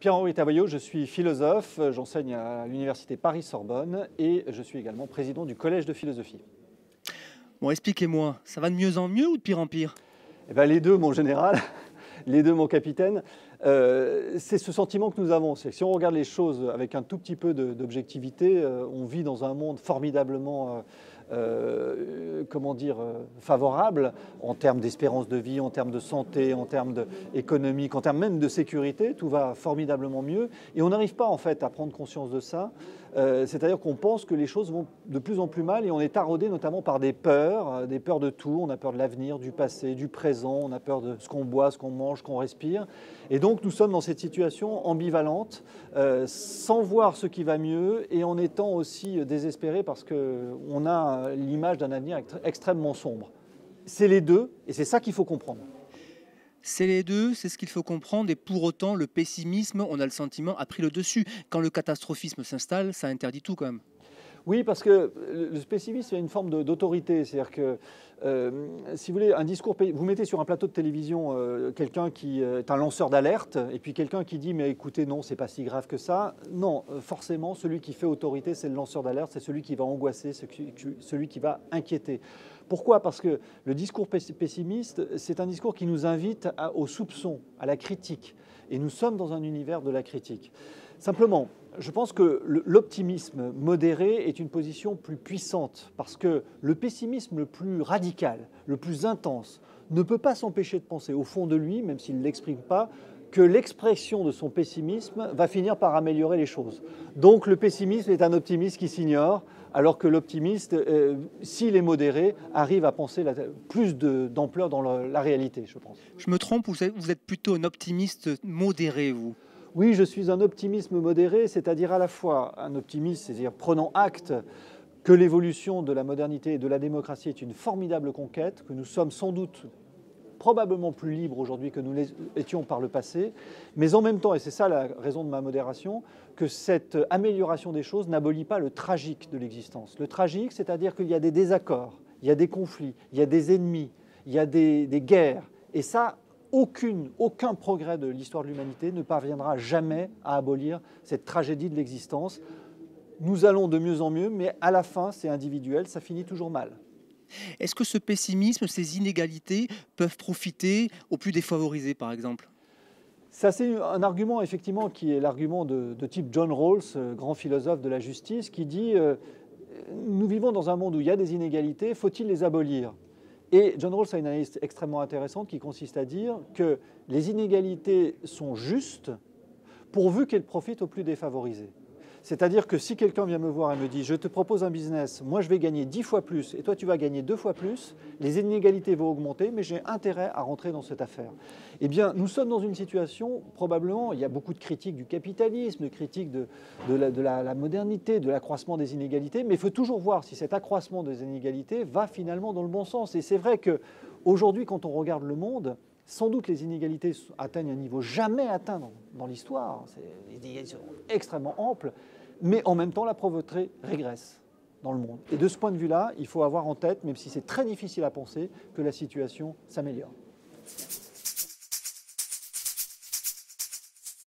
Pierre-Henri Tavoyot, je suis philosophe, j'enseigne à l'université Paris-Sorbonne et je suis également président du Collège de philosophie. Bon, expliquez-moi, ça va de mieux en mieux ou de pire en pire? Eh bien, les deux, mon général, les deux, mon capitaine. C'est ce sentiment que nous avons. C'est que si on regarde les choses avec un tout petit peu d'objectivité, on vit dans un monde formidablement favorable en termes d'espérance de vie, en termes de santé, en termes économiques, en termes même de sécurité. Tout va formidablement mieux et on n'arrive pas en fait à prendre conscience de ça. C'est-à-dire qu'on pense que les choses vont de plus en plus mal et on est taraudé notamment par des peurs de tout. On a peur de l'avenir, du passé, du présent, on a peur de ce qu'on boit, ce qu'on mange, ce qu'on respire. Et donc nous sommes dans cette situation ambivalente, sans voir ce qui va mieux et en étant aussi désespérés parce qu'on a l'image d'un avenir extrêmement sombre. C'est les deux et c'est ça qu'il faut comprendre. C'est les deux, c'est ce qu'il faut comprendre, et pour autant, le pessimisme, on a le sentiment, a pris le dessus. Quand le catastrophisme s'installe, ça interdit tout quand même. Oui, parce que le pessimisme, c'est une forme d'autorité. C'est-à-dire que, si vous voulez, un discours, vous mettez sur un plateau de télévision quelqu'un qui est un lanceur d'alerte, et puis quelqu'un qui dit « mais écoutez, non, c'est pas si grave que ça ». Non, forcément, celui qui fait autorité, c'est le lanceur d'alerte, c'est celui qui va angoisser, celui qui va inquiéter. Pourquoi? Parce que le discours pessimiste, c'est un discours qui nous invite au soupçon, à la critique. Et nous sommes dans un univers de la critique. Simplement, je pense que l'optimisme modéré est une position plus puissante parce que le pessimisme le plus radical, le plus intense, ne peut pas s'empêcher de penser au fond de lui, même s'il ne l'exprime pas, que l'expression de son pessimisme va finir par améliorer les choses. Donc le pessimisme est un optimiste qui s'ignore, alors que l'optimiste, s'il est modéré, arrive à penser plus d'ampleur dans la réalité, je pense. Je me trompe, vous êtes plutôt un optimiste modéré, vous? Oui, je suis un optimisme modéré, c'est-à-dire à la fois un optimiste, c'est-à-dire prenant acte que l'évolution de la modernité et de la démocratie est une formidable conquête, que nous sommes sans doute probablement plus libres aujourd'hui que nous l'étions par le passé, mais en même temps, et c'est ça la raison de ma modération, que cette amélioration des choses n'abolit pas le tragique de l'existence. Le tragique, c'est-à-dire qu'il y a des désaccords, il y a des conflits, il y a des ennemis, il y a des guerres, et ça, aucun progrès de l'histoire de l'humanité ne parviendra jamais à abolir cette tragédie de l'existence. Nous allons de mieux en mieux, mais à la fin, c'est individuel, ça finit toujours mal. Est-ce que ce pessimisme, ces inégalités peuvent profiter aux plus défavorisés, par exemple? Ça, c'est un argument, effectivement, qui est l'argument de type John Rawls, grand philosophe de la justice, qui dit nous vivons dans un monde où il y a des inégalités, faut-il les abolir? Et John Rawls a une analyse extrêmement intéressante qui consiste à dire que les inégalités sont justes pourvu qu'elles profitent aux plus défavorisés. C'est-à-dire que si quelqu'un vient me voir et me dit « je te propose un business, moi je vais gagner 10 fois plus et toi tu vas gagner 2 fois plus », les inégalités vont augmenter, mais j'ai intérêt à rentrer dans cette affaire. Eh bien, nous sommes dans une situation, probablement, il y a beaucoup de critiques du capitalisme, de critiques de la modernité, de l'accroissement des inégalités, mais il faut toujours voir si cet accroissement des inégalités va finalement dans le bon sens. Et c'est vrai qu'aujourd'hui, quand on regarde le monde, sans doute les inégalités atteignent un niveau jamais atteint dans l'histoire. Les inégalités sont extrêmement amples, mais en même temps la pauvreté régresse dans le monde. Et de ce point de vue-là, il faut avoir en tête, même si c'est très difficile à penser, que la situation s'améliore.